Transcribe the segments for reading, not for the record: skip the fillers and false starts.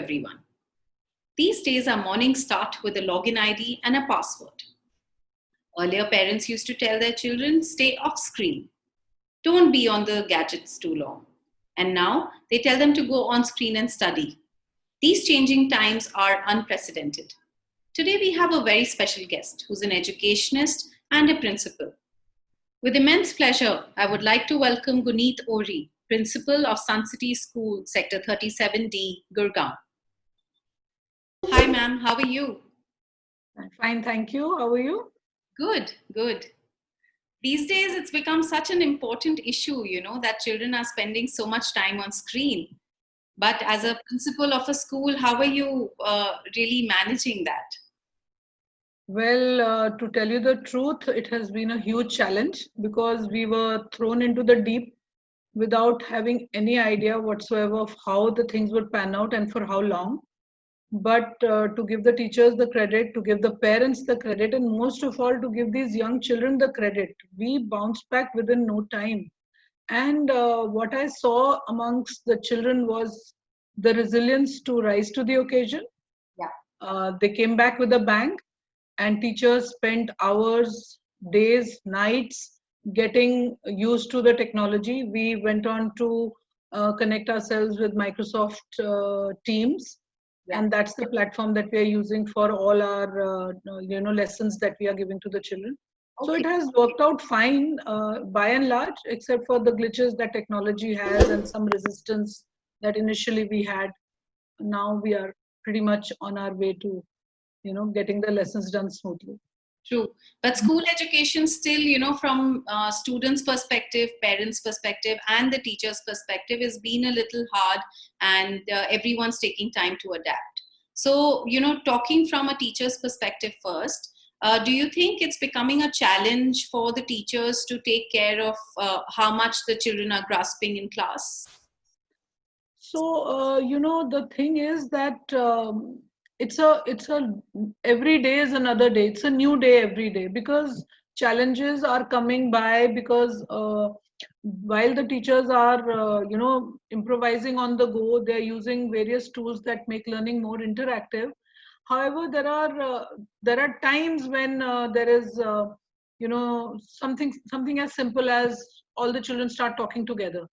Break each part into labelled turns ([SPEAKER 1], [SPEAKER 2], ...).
[SPEAKER 1] everyone. These days, our mornings start with a login ID and a password. Earlier, parents used to tell their children, stay off screen. Don't be on the gadgets too long. And now they tell them to go on screen and study. These changing times are unprecedented. Today, we have a very special guest who's an educationist and a principal. With immense pleasure, I would like to welcome Guneet Ohri, Principal of Sun City School, Sector 37D, Gurgaon. Hi, ma'am. How are you?
[SPEAKER 2] I'm fine, thank you. How are you?
[SPEAKER 1] Good, good. These days, it's become such an important issue, that children are spending so much time on screen. But as a principal of a school, how are you really managing that?
[SPEAKER 2] Well, to tell you the truth, it has been a huge challenge because we were thrown into the deep without having any idea whatsoever of how the things would pan out and for how long. But to give the teachers the credit, to give the parents the credit, and most of all, to give these young children the credit, we bounced back within no time. And what I saw amongst the children was the resilience to rise to the occasion. They came back with a bang, and teachers spent hours, days, nights getting used to the technology. We went on to connect ourselves with Microsoft Teams, and that's the platform that we are using for all our lessons that we are giving to the children. So it has worked out fine by and large, except for the glitches that technology has and some resistance that initially we had. Now we are pretty much on our way to getting the lessons done smoothly.
[SPEAKER 1] True. But school education still, from students' perspective, parents' perspective, and the teacher's perspective has been a little hard, and everyone's taking time to adapt. So, talking from a teacher's perspective first, do you think it's becoming a challenge for the teachers to take care of how much the children are grasping in class?
[SPEAKER 2] So, the thing is that it's a every day is another day. It's a new day every day because challenges are coming by because while the teachers are improvising on the go, they're using various tools that make learning more interactive. However, there are times when there is something as simple as all the children start talking together.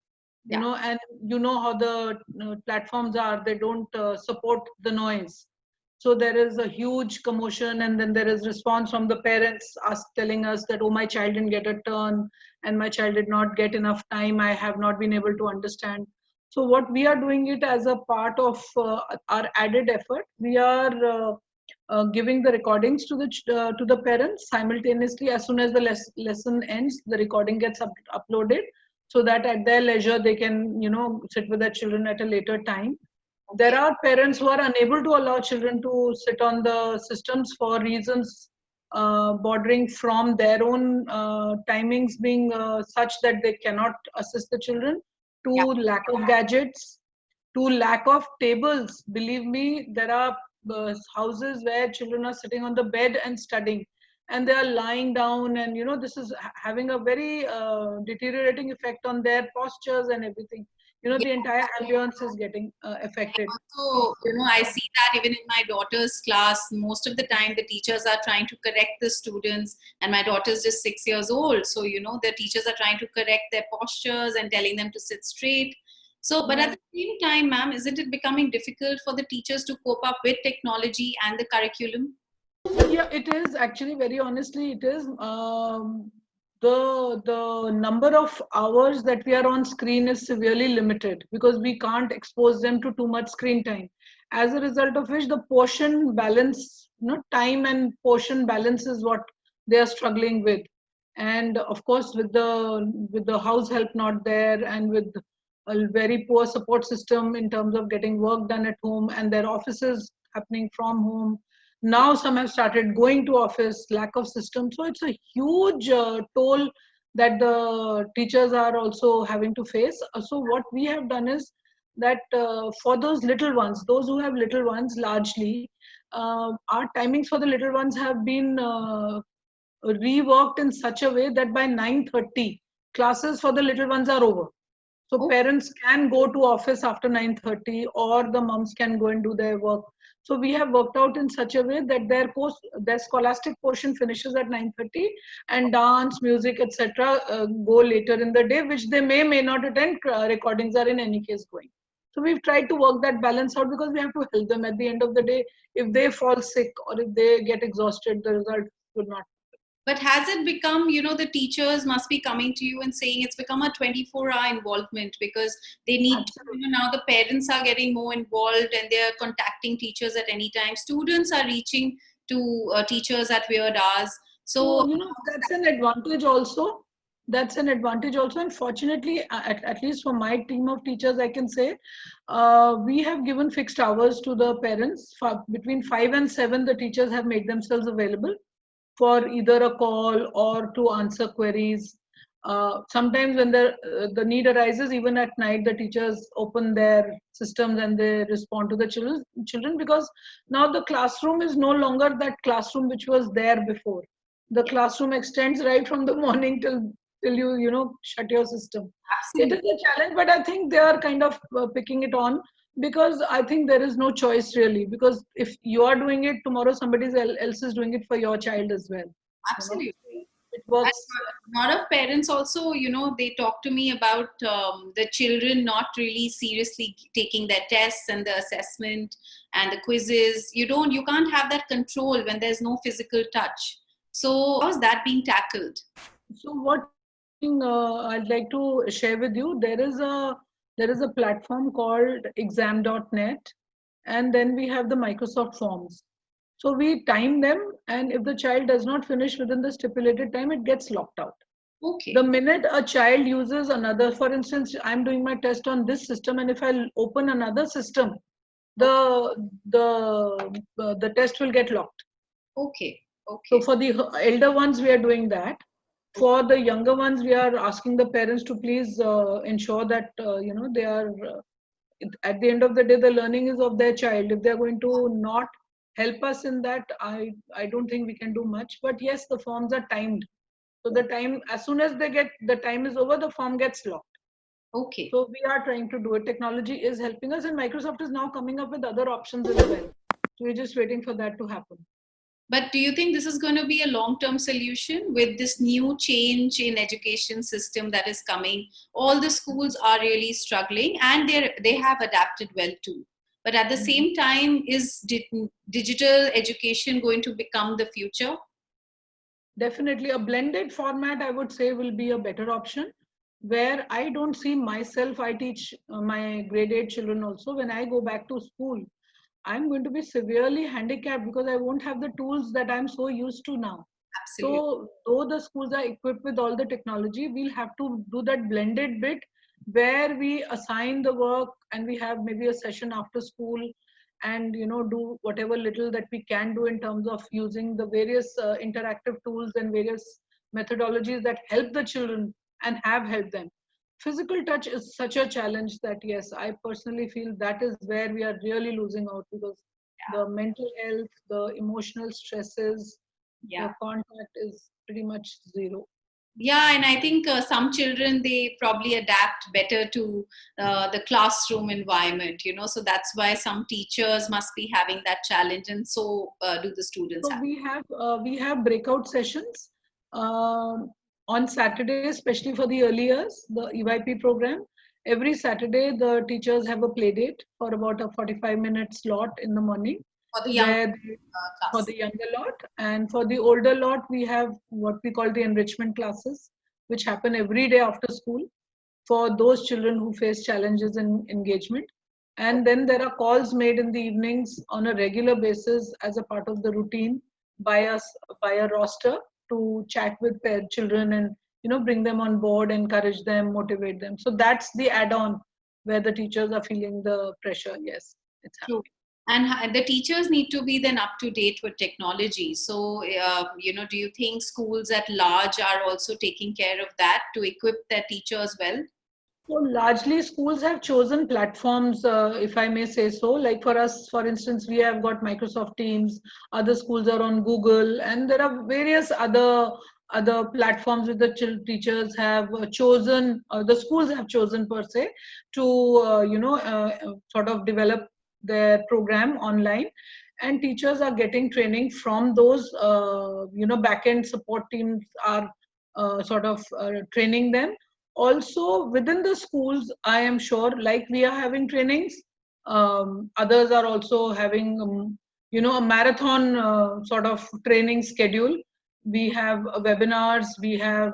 [SPEAKER 2] And how the platforms are, they don't support the noise, so there is a huge commotion, and then there is response from the parents telling us that, oh, my child didn't get a turn and my child did not get enough time, I have not been able to understand. So what we are doing it as a part of our added effort, we are giving the recordings to the parents simultaneously. As soon as the lesson ends, the recording gets uploaded, so that at their leisure they can sit with their children at a later time. There are parents who are unable to allow children to sit on the systems for reasons bordering from their own timings being such that they cannot assist the children, to lack of gadgets, to lack of tables. Believe me, there are houses where children are sitting on the bed and studying, and they are lying down, and this is having a very deteriorating effect on their postures and everything. The entire ambience is getting affected.
[SPEAKER 1] So, I see that even in my daughter's class, most of the time the teachers are trying to correct the students, and my daughter's just 6 years old. So, the teachers are trying to correct their postures and telling them to sit straight. So, but at the same time, ma'am, isn't it becoming difficult for the teachers to cope up with technology and the curriculum?
[SPEAKER 2] Yeah, it is actually, very honestly, it is. The number of hours that we are on screen is severely limited because we can't expose them to too much screen time. As a result of which, the portion balance, time and portion balance is what they are struggling with. And of course, with the house help not there, and with a very poor support system in terms of getting work done at home, and their offices happening from home. Now some have started going to office, lack of system. So it's a huge toll that the teachers are also having to face. So what we have done is that for those little ones, those who have little ones largely, our timings for the little ones have been reworked in such a way that by 9:30 classes for the little ones are over. So parents can go to office after 9:30, or the moms can go and do their work. So we have worked out in such a way that their scholastic portion finishes at 9:30, and dance, music, etc. Go later in the day, which they may not attend. Recordings are in any case going. So we've tried to work that balance out, because we have to help them at the end of the day. If they fall sick or if they get exhausted, the result would not.
[SPEAKER 1] But has it become, the teachers must be coming to you and saying it's become a 24-hour involvement, because they need to, now the parents are getting more involved and they're contacting teachers at any time. Students are reaching to teachers at weird hours. So,
[SPEAKER 2] that's an advantage also. That's an advantage also. And fortunately, at least for my team of teachers, I can say, we have given fixed hours to the parents. Between 5 and 7, the teachers have made themselves available for either a call or to answer queries. Sometimes when the need arises, even at night, the teachers open their systems and they respond to the children, because now the classroom is no longer that classroom which was there before. The classroom extends right from the morning till you shut your system. Absolutely. It is a challenge, but I think they are kind of picking it on, because I think there is no choice really, because if you are doing it, tomorrow somebody else is doing it for your child as well.
[SPEAKER 1] Absolutely.
[SPEAKER 2] It works.
[SPEAKER 1] And a lot of parents also, they talk to me about the children not really seriously taking their tests and the assessment and the quizzes. You can't have that control when there's no physical touch. So how's that being tackled?
[SPEAKER 2] So what I'd like to share with you, there is a platform called exam.net, and then we have the Microsoft Forms. So we time them, and if the child does not finish within the stipulated time, it gets locked out.
[SPEAKER 1] Okay.
[SPEAKER 2] The minute a child uses another, for instance, I'm doing my test on this system, and if I open another system, the test will get locked.
[SPEAKER 1] Okay.
[SPEAKER 2] So for the elder ones, we are doing that. For the younger ones, we are asking the parents to please ensure that they are at the end of the day, the learning is of their child. If they are going to not help us in that, I don't think we can do much. But yes, the forms are timed. So the time, as soon as the time is over, the form gets locked.
[SPEAKER 1] Okay.
[SPEAKER 2] So we are trying to do it. Technology is helping us, and Microsoft is now coming up with other options as well. So we're just waiting for that to happen.
[SPEAKER 1] But do you think this is going to be a long-term solution with this new change in education system that is coming? All the schools are really struggling, and they have adapted well too. But at the same time, is digital education going to become the future?
[SPEAKER 2] Definitely a blended format, I would say, will be a better option, where I don't see myself. I teach my grade 8 children also. When I go back to school, I'm going to be severely handicapped because I won't have the tools that I'm so used to now. Absolutely. So though the schools are equipped with all the technology, we'll have to do that blended bit where we assign the work and we have maybe a session after school, and do whatever little that we can do in terms of using the various interactive tools and various methodologies that help the children and have helped them. Physical touch is such a challenge that yes, I personally feel that is where we are really losing out, because the mental health, the emotional stresses, the contact is pretty much zero.
[SPEAKER 1] Yeah, and I think some children, they probably adapt better to the classroom environment, so that's why some teachers must be having that challenge, and so do the students.
[SPEAKER 2] So we have breakout sessions on Saturday, especially for the early years, the EYP program. Every Saturday, the teachers have a play date for about a 45-minute slot in the morning.
[SPEAKER 1] For the younger
[SPEAKER 2] for the younger lot, and for the older lot, we have what we call the enrichment classes, which happen every day after school for those children who face challenges in engagement. And then there are calls made in the evenings on a regular basis as a part of the routine by us, by a roster, to chat with their children and bring them on board, encourage them, motivate them. So that's the add-on where the teachers are feeling the pressure. Yes, it's happening.
[SPEAKER 1] And the teachers need to be then up to date with technology. So, do you think schools at large are also taking care of that to equip their teachers well?
[SPEAKER 2] So largely schools have chosen platforms, if I may say so. Like for us, for instance, we have got Microsoft Teams, other schools are on Google, and there are various other other platforms which the teachers have chosen, the schools have chosen per se, to sort of develop their program online, and teachers are getting training from those back end support teams are training them. Also within the schools, I am sure, like we are having trainings, others are also having a marathon sort of training schedule. We have webinars, we have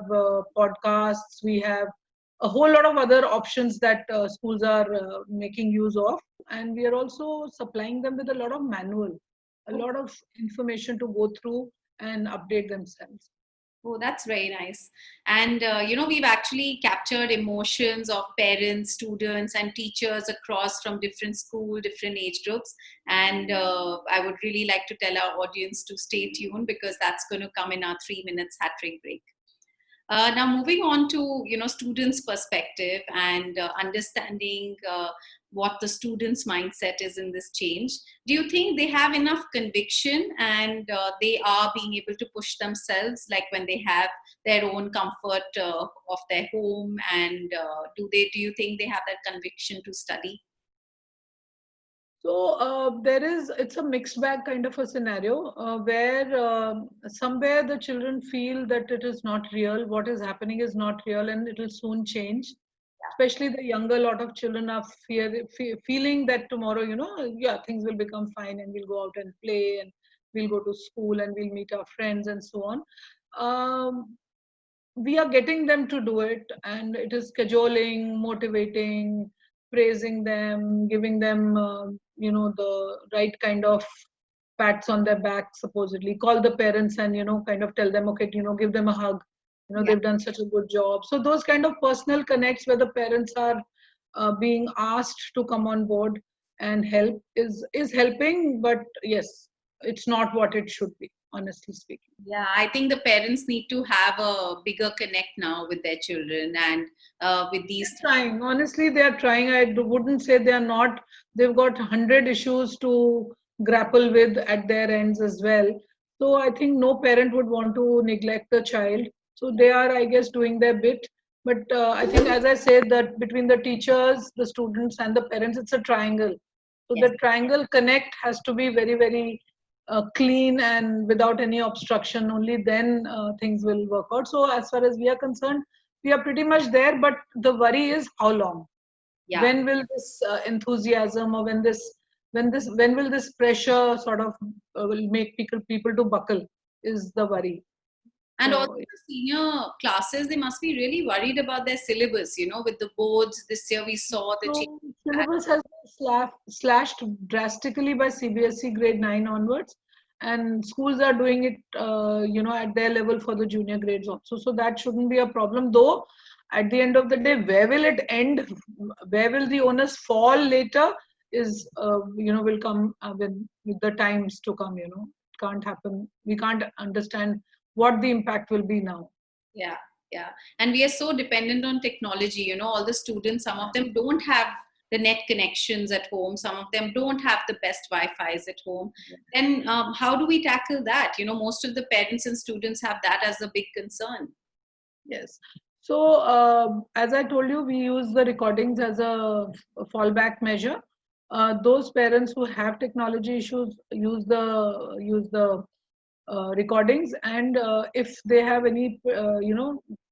[SPEAKER 2] podcasts, we have a whole lot of other options that schools are making use of, and we are also supplying them with a lot of manual, a lot of information to go through and update themselves.
[SPEAKER 1] Oh, that's very nice. And, we've actually captured emotions of parents, students, and teachers across from different school, different age groups. And I would really like to tell our audience to stay tuned because that's going to come in our 3 minutes hat trick break. Now, moving on to students' perspective and understanding what the students' mindset is in this change. Do you think they have enough conviction and they are being able to push themselves, like when they have their own comfort of their home? And do you think they have that conviction to study?
[SPEAKER 2] So it's a mixed bag kind of a scenario where somewhere the children feel that it is not real, what is happening is not real, and it will soon change. Especially the younger lot of children are feeling that tomorrow, yeah, things will become fine and we'll go out and play and we'll go to school and we'll meet our friends and so on. We are getting them to do it, and it is cajoling, motivating, praising them, giving them the right kind of pats on their back, supposedly call the parents and kind of tell them, okay, give them a hug,
[SPEAKER 1] Yeah.
[SPEAKER 2] they've done such a good job. So those kind of personal connects where the parents are being asked to come on board and help is helping, but yes, it's not what it should be, honestly speaking.
[SPEAKER 1] Yeah, I think the parents need to have a bigger connect now with their children and with these.
[SPEAKER 2] They're trying. Honestly, they are trying. I wouldn't say they are not. They've got 100 issues to grapple with at their ends as well. So I think no parent would want to neglect the child. So they are, I guess, doing their bit. But I think, as I said, that between the teachers, the students, and the parents, it's a triangle. So
[SPEAKER 1] Yes.
[SPEAKER 2] the triangle connect has to be very, very clean and without any obstruction. Only then things will work out. So as far as we are concerned, we are pretty much there, but the worry is how long.
[SPEAKER 1] Yeah.
[SPEAKER 2] When will this enthusiasm, or when will this pressure sort of will make people to buckle, is the worry.
[SPEAKER 1] And also
[SPEAKER 2] So
[SPEAKER 1] the senior classes, they must be really worried about their syllabus, with the boards. This year we saw the change.
[SPEAKER 2] so syllabus has been slashed drastically by CBSE grade 9 onwards, and schools are doing it, at their level for the junior grades also. So that shouldn't be a problem. Though, at the end of the day, where will it end? Where will the onus fall later? Is will come with the times to come. It can't happen. We can't understand what the impact will be now.
[SPEAKER 1] Yeah, yeah. And we are so dependent on technology. All the students, some of them don't have the net connections at home. Some of them don't have the best Wi-Fi's at home. And how do we tackle that? Most of the parents and students have that as a big concern.
[SPEAKER 2] Yes. So, as I told you, we use the recordings as a fallback measure. Those parents who have technology issues use the recordings, and if they have any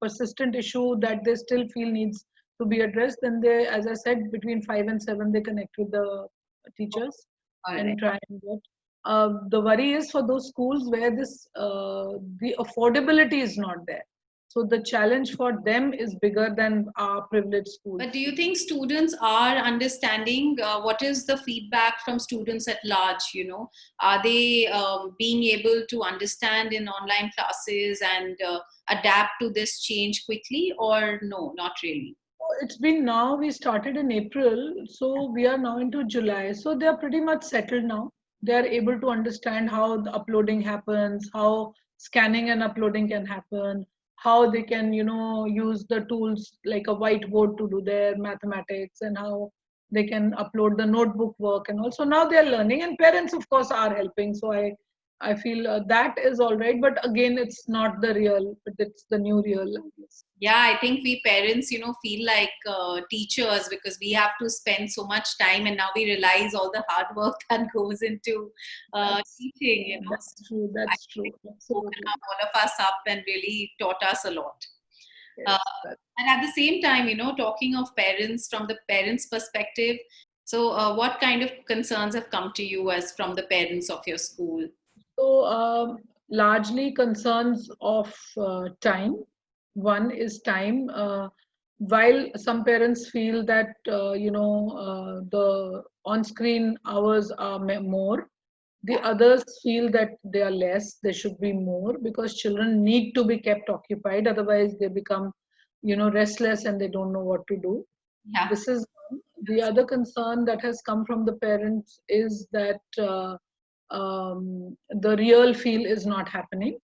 [SPEAKER 2] persistent issue that they still feel needs to be addressed, then they, as I said, between 5 and 7 they connect with the teachers
[SPEAKER 1] All right.
[SPEAKER 2] and try and get. The worry is for those schools where the affordability is not there. So the challenge for them is bigger than our privileged schools.
[SPEAKER 1] But do you think students are understanding what is the feedback from students at large? Are they being able to understand in online classes and adapt to this change quickly, or no, not really?
[SPEAKER 2] It's been now, we started in April, so we are now into July. So they are pretty much settled now. They are able to understand how the uploading happens, how scanning and uploading can happen, how they can, use the tools like a whiteboard to do their mathematics, and how they can upload the notebook work. And also now they are learning, and parents, of course, are helping. So I feel that is all right, but again, it's not the real, but it's the new real, I guess.
[SPEAKER 1] Yeah, I think we parents, feel like teachers because we have to spend so much time, and now we realize all the hard work that goes into
[SPEAKER 2] That's
[SPEAKER 1] teaching.
[SPEAKER 2] that's
[SPEAKER 1] So
[SPEAKER 2] true.
[SPEAKER 1] I
[SPEAKER 2] That's
[SPEAKER 1] think
[SPEAKER 2] true.
[SPEAKER 1] it's woken
[SPEAKER 2] Absolutely.
[SPEAKER 1] up all of us up and really taught us a lot. Uh,
[SPEAKER 2] Yes. That,
[SPEAKER 1] and at the same time, talking of parents from the parents' perspective, so what kind of concerns have come to you as from the parents of your school?
[SPEAKER 2] so largely concerns of time. One is time. While some parents feel that the on-screen hours are more, the
[SPEAKER 1] Yeah,
[SPEAKER 2] others feel that they are less. They should be more because children need to be kept occupied. Otherwise, they become, restless and they don't know what to do.
[SPEAKER 1] yeah,
[SPEAKER 2] This is one. The other concern that has come from the parents is that the real feel is not happening.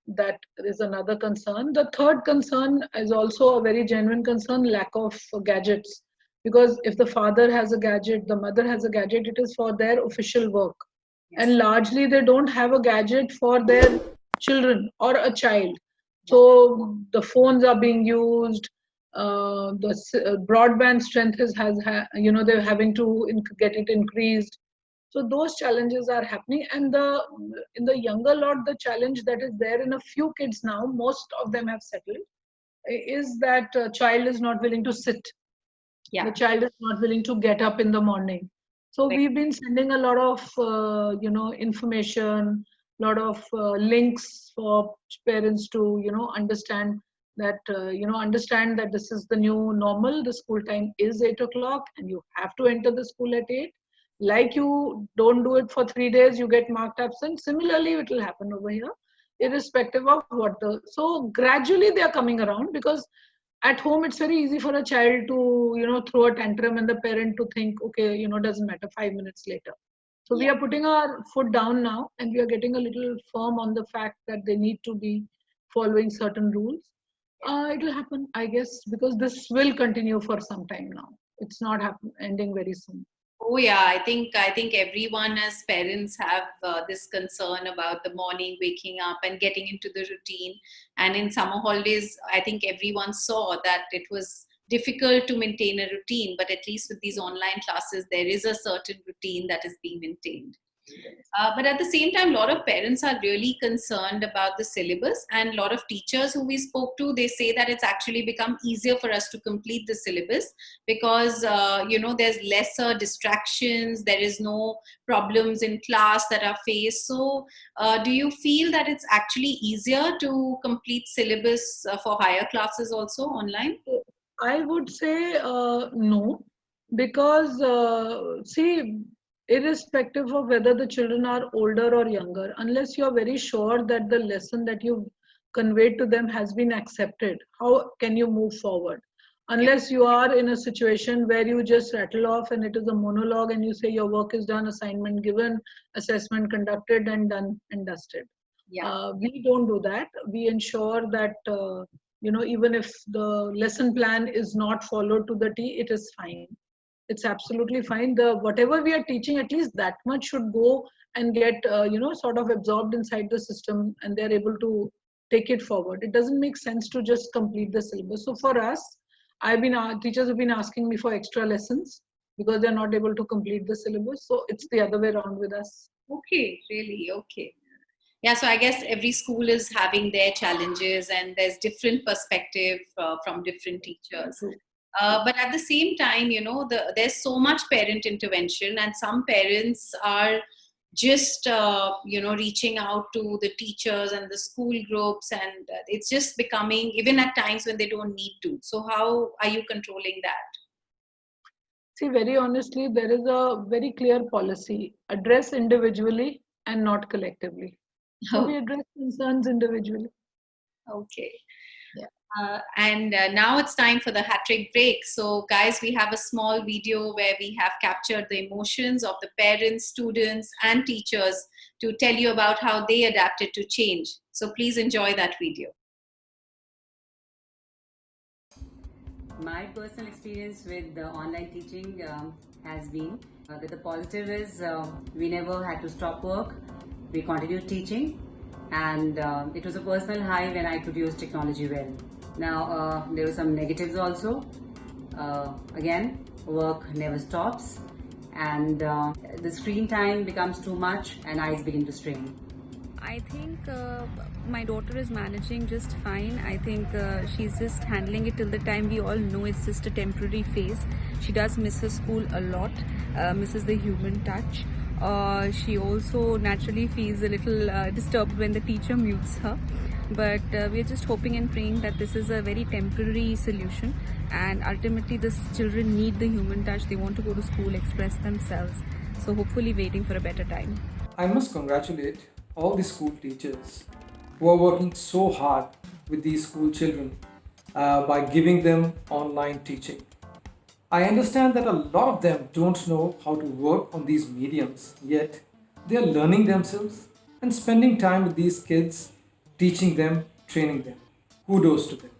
[SPEAKER 2] That is another concern. The third concern is also a very genuine concern, lack of gadgets. Because if the father has a gadget, the mother has a gadget, it is for their official work. And
[SPEAKER 1] yes,
[SPEAKER 2] largely they don't have a gadget for their children or a child.
[SPEAKER 1] yeah,
[SPEAKER 2] So the phones are being used. Broadband strength they're having to get it increased. So those challenges are happening, and the in the younger lot, the challenge that is there in a few kids now, most of them have settled, is that child is not willing to sit. The
[SPEAKER 1] yeah.
[SPEAKER 2] child is not willing to get up in the morning. So
[SPEAKER 1] Right.
[SPEAKER 2] we've been sending a lot of information, lot of links for parents to understand that understand that this is the new normal. The school time is 8 o'clock, and you have to enter the school at 8. Like you don't do it for 3 days, you get marked absent. Similarly, it will happen over here, irrespective of what the. So gradually they are coming around because at home it's very easy for a child to throw a tantrum and the parent to think, okay, doesn't matter, 5 minutes later. So we
[SPEAKER 1] Yeah.
[SPEAKER 2] are putting our foot down now, and we are getting a little firm on the fact that they need to be following certain rules. It will happen, I guess, because this will continue for some time now. It's not ending very soon.
[SPEAKER 1] Oh yeah, I think everyone as parents have this concern about the morning waking up and getting into the routine. And in summer holidays, I think everyone saw that it was difficult to maintain a routine. But at least with these online classes, there is a certain routine that is being maintained. But at the same time, a lot of parents are really concerned about the syllabus, and a lot of teachers who we spoke to, they say that it's actually become easier for us to complete the syllabus because there's lesser distractions, there is no problems in class that are faced. So, do you feel that it's actually easier to complete syllabus for higher classes also online?
[SPEAKER 2] I would say no, because see, irrespective of whether the children are older or younger, unless you are very sure that the lesson that you conveyed to them has been accepted, how can you move forward?
[SPEAKER 1] Yeah,
[SPEAKER 2] Unless you are in a situation where you just rattle off and it is a monologue and you say your work is done, assignment given, assessment conducted, and done and dusted.
[SPEAKER 1] yeah,
[SPEAKER 2] We don't do that. We ensure that even if the lesson plan is not followed to the T, it is fine. It's absolutely fine. The whatever we are teaching, at least that much should go and get sort of absorbed inside the system, and they're able to take it forward. It doesn't make sense to just complete the syllabus. So for us, teachers have been asking me for extra lessons because they're not able to complete the syllabus. So it's the other way around with us.
[SPEAKER 1] okay, really, okay. Yeah, so I guess every school is having their challenges and there's different perspective from different teachers.
[SPEAKER 2] True. True.
[SPEAKER 1] But at the same time, there's so much parent intervention, and some parents are just reaching out to the teachers and the school groups, and it's just becoming even at times when they don't need to. So how are you controlling that?
[SPEAKER 2] See, very honestly, there is a very clear policy: address individually and not collectively. So we address concerns individually.
[SPEAKER 1] Okay.
[SPEAKER 2] Yeah.
[SPEAKER 1] And now it's time for the hat trick break. So, guys, we have a small video where we have captured the emotions of the parents, students, and teachers to tell you about how they adapted to change. So, please enjoy that video.
[SPEAKER 3] My personal experience with the online teaching has been that the positive is we never had to stop work. we continued teaching, and it was a personal high when I could use technology well. Now, there were some negatives also. Again, work never stops, and the screen time becomes too much, and eyes begin to strain.
[SPEAKER 4] I think my daughter is managing just fine. I think she's just handling it till the time. We all know it's just a temporary phase. She does miss her school a lot, misses the human touch. She also naturally feels a little disturbed when the teacher mutes her. But we're just hoping and praying that this is a very temporary solution, and ultimately these children need the human touch. They want to go to school, express themselves. So hopefully waiting for a better time.
[SPEAKER 5] I must congratulate all the school teachers who are working so hard with these school children by giving them online teaching. I understand that a lot of them don't know how to work on these mediums, yet they are learning themselves and spending time with these kids, teaching them, training them. Kudos to them.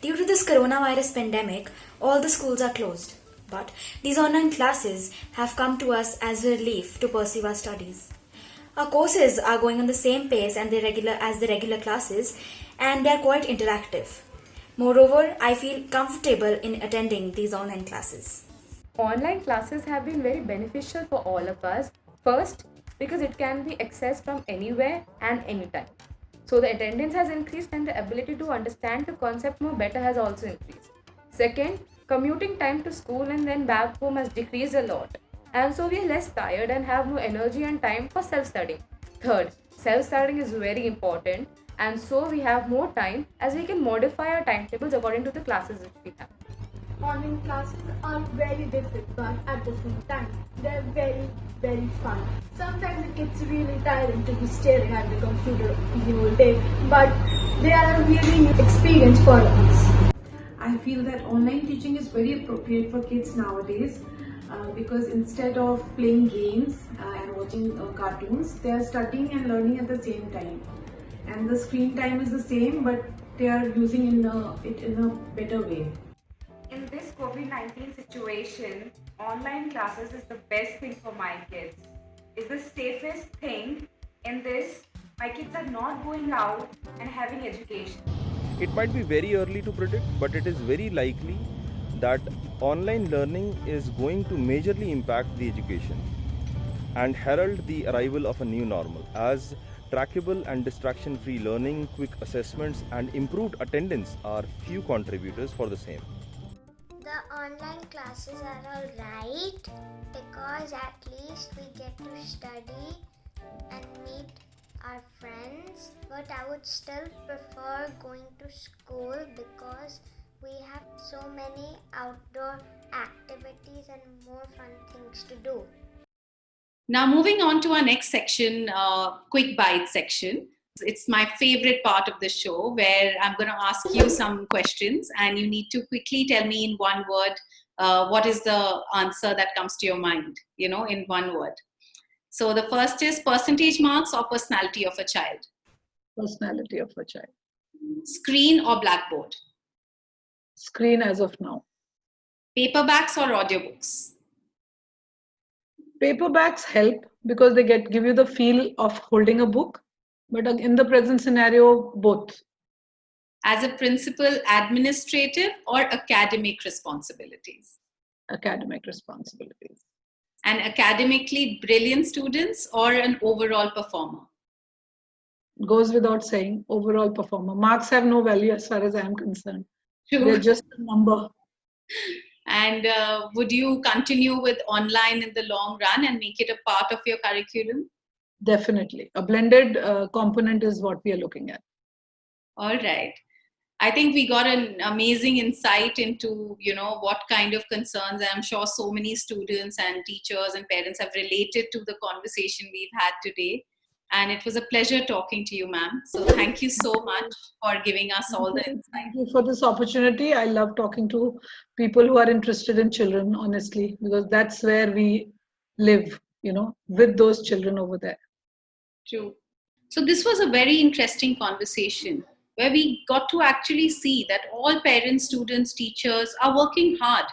[SPEAKER 6] Due to this coronavirus pandemic, all the schools are closed. But these online classes have come to us as a relief to pursue our studies. Our courses are going on the same pace and as the regular classes, and they are quite interactive. Moreover, I feel comfortable in attending these online classes.
[SPEAKER 7] Online classes have been very beneficial for all of us. First, because it can be accessed from anywhere and anytime. So the attendance has increased and the ability to understand the concept more better has also increased. Second, commuting time to school and then back home has decreased a lot. And so we are less tired and have more energy and time for self-studying. Third, self-studying is very important, and so we have more time as we can modify our timetables according to the classes which we have.
[SPEAKER 8] Online classes are very different, but at the same time, they're very, very fun. Sometimes it gets really tiring to be staring at the computer the whole day, but they are a really new experience for us.
[SPEAKER 9] I feel that online teaching is very appropriate for kids nowadays because instead of playing games and watching cartoons, they are studying and learning at the same time. And the screen time is the same, but they are using it in a better way.
[SPEAKER 10] In this COVID-19 situation, online classes is the best thing for my kids. It's the safest thing in this. My kids are not going out and having education.
[SPEAKER 11] It might be very early to predict, but it is very likely that online learning is going to majorly impact the education and herald the arrival of a new normal, as trackable and distraction-free learning, quick assessments and improved attendance are few contributors for the same.
[SPEAKER 12] The online classes are alright because at least we get to study and meet our friends, but I would still prefer going to school because we have so many outdoor activities and more fun things to do.
[SPEAKER 1] Now moving on to our next section, quick bite section. It's my favorite part of the show where I'm going to ask you some questions and you need to quickly tell me in one word what is the answer that comes to your mind, in one word. So the first is percentage marks or personality of a child?
[SPEAKER 2] Personality of a child.
[SPEAKER 1] Screen or blackboard?
[SPEAKER 2] Screen as of now.
[SPEAKER 1] Paperbacks or audiobooks?
[SPEAKER 2] Paperbacks help because they give you the feel of holding a book, but in the present scenario, both.
[SPEAKER 1] As a principal, administrative or academic responsibilities?
[SPEAKER 2] Academic responsibilities.
[SPEAKER 1] An academically brilliant students or an overall performer?
[SPEAKER 2] Goes without saying, overall performer. Marks have no value as far as I am concerned.
[SPEAKER 1] True.
[SPEAKER 2] They're just a number.
[SPEAKER 1] And would you continue with online in the long run and make it a part of your curriculum?
[SPEAKER 2] Definitely. A blended component is what we are looking at.
[SPEAKER 1] All right. I think we got an amazing insight into, what kind of concerns I'm sure so many students and teachers and parents have related to the conversation we've had today. And it was a pleasure talking to you, ma'am. So thank you so much for giving us all the insight.
[SPEAKER 2] Thank you for this opportunity. I love talking to people who are interested in children, honestly, because that's where we live, with those children over there.
[SPEAKER 1] True. So this was a very interesting conversation where we got to actually see that all parents, students, teachers are working hard,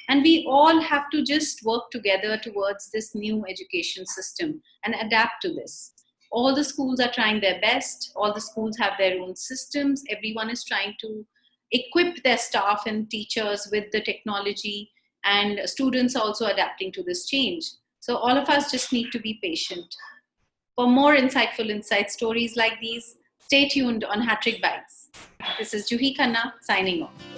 [SPEAKER 1] and we all have to just work together towards this new education system and adapt to this. All the schools are trying their best. All the schools have their own systems. Everyone is trying to equip their staff and teachers with the technology, and students also adapting to this change. So all of us just need to be patient. For more insightful insight stories like these, stay tuned on Hattrick Bites. This is Juhi Khanna signing off.